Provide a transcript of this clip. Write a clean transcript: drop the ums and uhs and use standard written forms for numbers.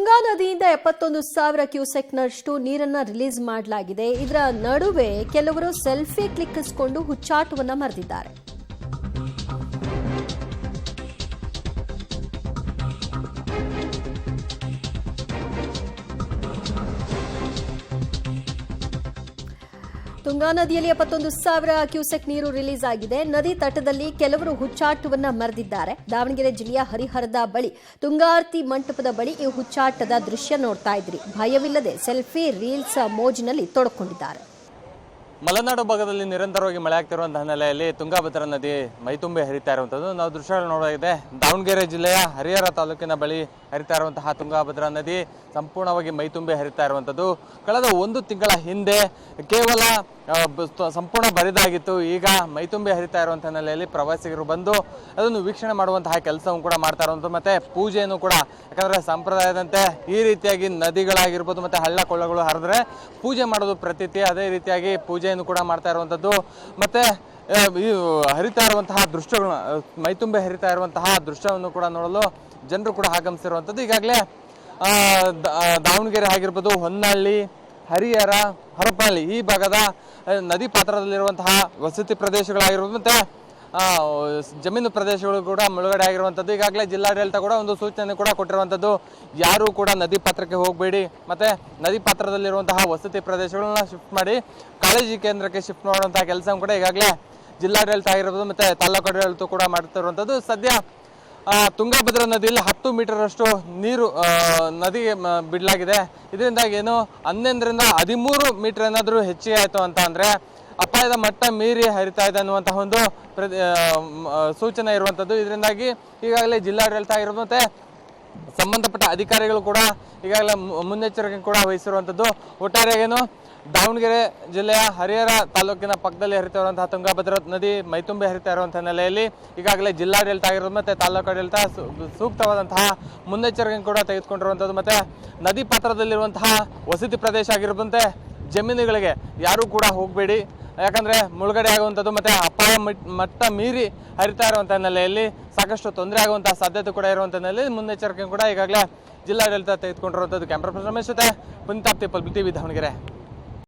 ತುಂಗಾ ನದಿಯಿಂದ 71,000 ಕ್ಯೂಸೆಕ್ನಷ್ಟು ನೀರನ್ನು ರಿಲೀಸ್ ಮಾಡಲಾಗಿದೆ. ಇದರ ನಡುವೆ ಕೆಲವರು ಸೆಲ್ಫಿ ಕ್ಲಿಕ್ಕಿಸಿಕೊಂಡು ಹುಚ್ಚಾಟವನ್ನ ಮೆರೆದಿದ್ದಾರೆ. ತುಂಗಾ ನದಿಯಲ್ಲಿ 71,000 ಕ್ಯೂಸೆಕ್ ನೀರು ರಿಲೀಸ್ ಆಗಿದೆ. ನದಿ ತಟದಲ್ಲಿ ಕೆಲವರು ಹುಚ್ಚಾಟವನ್ನ ಮೆರೆದಿದ್ದಾರೆ. ದಾವಣಗೆರೆ ಜಿಲ್ಲೆಯ ಹರಿಹರದ ಬಳಿ ತುಂಗಾರ್ತಿ ಮಂಟಪದ ಬಳಿ ಈ ಹುಚ್ಚಾಟದ ದೃಶ್ಯ ನೋಡ್ತಾ ಇದ್ರಿ. ಭಯವಿಲ್ಲದೆ ಸೆಲ್ಫಿ ರೀಲ್ಸ್ ಮೋಜಿನಲ್ಲಿ ತೊಡಕೊಂಡಿದ್ದಾರೆ. ಮಲೆನಾಡು ಭಾಗದಲ್ಲಿ ನಿರಂತರವಾಗಿ ಮಳೆ ಆಗ್ತಿರುವಂತಹ ಹಿನ್ನೆಲೆಯಲ್ಲಿ ತುಂಗಾಭದ್ರಾ ನದಿ ಮೈತುಂಬಿ ಹರಿತಾ ಇರುವಂಥದ್ದು ನಾವು ದೃಶ್ಯಗಳು ನೋಡೋದಿದೆ. ದಾವಣಗೆರೆ ಜಿಲ್ಲೆಯ ಹರಿಹರ ತಾಲೂಕಿನ ಬಳಿ ಹರಿತಾ ಇರುವಂತಹ ತುಂಗಾಭದ್ರಾ ನದಿ ಸಂಪೂರ್ಣವಾಗಿ ಮೈತುಂಬಿ ಹರಿತಾ ಇರುವಂಥದ್ದು. ಕಳೆದ 1 ತಿಂಗಳ ಹಿಂದೆ ಕೇವಲ ಸಂಪೂರ್ಣ ಬರಿದಾಗಿತ್ತು. ಈಗ ಮೈತುಂಬಿ ಹರಿತಾ ಇರುವಂಥ ಹಿನ್ನೆಲೆಯಲ್ಲಿ ಪ್ರವಾಸಿಗರು ಬಂದು ಅದನ್ನು ವೀಕ್ಷಣೆ ಮಾಡುವಂತಹ ಕೆಲಸವನ್ನು ಕೂಡ ಮಾಡ್ತಾ ಇರುವಂಥದ್ದು. ಮತ್ತೆ ಪೂಜೆಯನ್ನು ಕೂಡ, ಯಾಕಂದರೆ ಸಂಪ್ರದಾಯದಂತೆ ಈ ರೀತಿಯಾಗಿ ನದಿಗಳಾಗಿರ್ಬೋದು ಮತ್ತು ಹಳ್ಳ ಕೊಳ್ಳಗಳು ಹರಿದ್ರೆ ಪೂಜೆ ಮಾಡೋದು ಪ್ರತೀತಿ. ಅದೇ ರೀತಿಯಾಗಿ ಪೂಜೆಯನ್ನು ಕೂಡ ಮಾಡ್ತಾ ಇರುವಂಥದ್ದು. ಮತ್ತೆ ಈ ಹರಿತಾ ಇರುವಂತಹ ದೃಶ್ಯಗಳು, ಮೈತುಂಬಿ ಹರಿತಾ ಇರುವಂತಹ ದೃಶ್ಯವನ್ನು ಕೂಡ ನೋಡಲು ಜನರು ಕೂಡ ಆಗಮಿಸಿರುವಂಥದ್ದು. ಈಗಾಗಲೇ ದಾವಣಗೆರೆ ಆಗಿರ್ಬೋದು, ಹೊನ್ನಳ್ಳಿ, ಹರಿಹರ, ಹರಪನಹಳ್ಳಿ ಈ ಭಾಗದ ನದಿ ಪಾತ್ರದಲ್ಲಿರುವಂತಹ ವಸತಿ ಪ್ರದೇಶಗಳಾಗಿರ್ಬೋದು ಮತ್ತು ಜಮೀನು ಪ್ರದೇಶಗಳು ಕೂಡ ಮುಳುಗಡೆ ಆಗಿರುವಂಥದ್ದು. ಈಗಾಗಲೇ ಜಿಲ್ಲಾಡಳಿತ ಕೂಡ ಒಂದು ಸೂಚನೆ ಕೂಡ ಕೊಟ್ಟಿರುವಂಥದ್ದು. ಯಾರೂ ಕೂಡ ನದಿ ಪಾತ್ರಕ್ಕೆ ಹೋಗಬೇಡಿ, ಮತ್ತು ನದಿ ಪಾತ್ರದಲ್ಲಿರುವಂತಹ ವಸತಿ ಪ್ರದೇಶಗಳನ್ನ ಶಿಫ್ಟ್ ಮಾಡಿ ಕಾಳಜಿ ಕೇಂದ್ರಕ್ಕೆ ಶಿಫ್ಟ್ ಮಾಡುವಂತಹ ಕೆಲಸ ಕೂಡ ಈಗಾಗಲೇ ಜಿಲ್ಲಾಡಳಿತ ಆಗಿರ್ಬೋದು ಮತ್ತು ತಾಲೂಕು ಆಡಳಿತ ಕೂಡ ಮಾಡ್ತಿರುವಂಥದ್ದು. ಸದ್ಯ ತುಂಗಾಭದ್ರಾ ನದಿಯಲ್ಲಿ 10 ಮೀಟರಷ್ಟು ನೀರು ನದಿಗೆ ಬಿಡಲಾಗಿದೆ. ಇದರಿಂದಾಗಿ ಏನು 11ರಿಂದ 13 ಮೀಟರ್ ಏನಾದರೂ ಹೆಚ್ಚಿಗೆ ಆಯಿತು ಅಂತ ಅಂದರೆ ಅಪಾಯದ ಮಟ್ಟ ಮೀರಿ ಹರಿತಾ ಇದೆ ಅನ್ನುವಂತಹ ಒಂದು ಸೂಚನೆ ಇರುವಂಥದ್ದು. ಇದರಿಂದಾಗಿ ಈಗಾಗಲೇ ಜಿಲ್ಲಾಡಳಿತ ಆಗಿರೋದು ಮತ್ತು ಸಂಬಂಧಪಟ್ಟ ಅಧಿಕಾರಿಗಳು ಕೂಡ ಈಗಾಗಲೇ ಮುನ್ನೆಚ್ಚರಿಕೆ ಕೂಡ ವಹಿಸಿರುವಂಥದ್ದು. ಒಟ್ಟಾರೆಯಾಗೇನು ದಾವಣಗೆರೆ ಜಿಲ್ಲೆಯ ಹರಿಹರ ತಾಲೂಕಿನ ಪಕ್ಕದಲ್ಲಿ ಹರಿತಾ ಇರುವಂತಹ ತುಂಗಾಭದ್ರಾ ನದಿ ಮೈತುಂಬಿ ಹರಿತಾ ಇರುವಂಥ ಹಿನ್ನೆಲೆಯಲ್ಲಿ ಈಗಾಗಲೇ ಜಿಲ್ಲಾಡಳಿತ ಆಗಿರೋದು ಮತ್ತು ತಾಲೂಕು ಆಡಳಿತ ಸೂಕ್ತವಾದಂತಹ ಮುನ್ನೆಚ್ಚರಿಕೆ ಕೂಡ ತೆಗೆದುಕೊಂಡಿರುವಂಥದ್ದು. ಮತ್ತು ನದಿ ಪಾತ್ರದಲ್ಲಿರುವಂತಹ ವಸತಿ ಪ್ರದೇಶ ಆಗಿರುವಂತೆ ಜಮೀನುಗಳಿಗೆ ಯಾರೂ ಕೂಡ ಹೋಗಬೇಡಿ, ಯಾಕಂದರೆ ಮುಳುಗಡೆ ಆಗುವಂಥದ್ದು ಮತ್ತು ಅಪಾಯ ಮಟ್ಟ ಮೀರಿ ಹರಿತಾ ಇರುವಂಥ ಹಿನ್ನೆಲೆಯಲ್ಲಿ ಸಾಕಷ್ಟು ತೊಂದರೆ ಆಗುವಂತಹ ಸಾಧ್ಯತೆ ಕೂಡ ಇರುವಂಥ ಹಿನ್ನೆಲೆಯಲ್ಲಿ ಮುನ್ನೆಚ್ಚರಿಕೆ ಕೂಡ ಈಗಾಗಲೇ ಜಿಲ್ಲಾಡಳಿತ ತೆಗೆದುಕೊಂಡಿರುವಂಥದ್ದು. ಕ್ಯಾಮ್ರಾ ಪರ್ಸನ್ ರಮೇಶ್ ಜೊತೆ ಪುನೀತ್ ಆಪ್ತಿ, ಪಬ್ಲಿಕ್ ಟಿವಿ, ದಾವಣಗೆರೆ.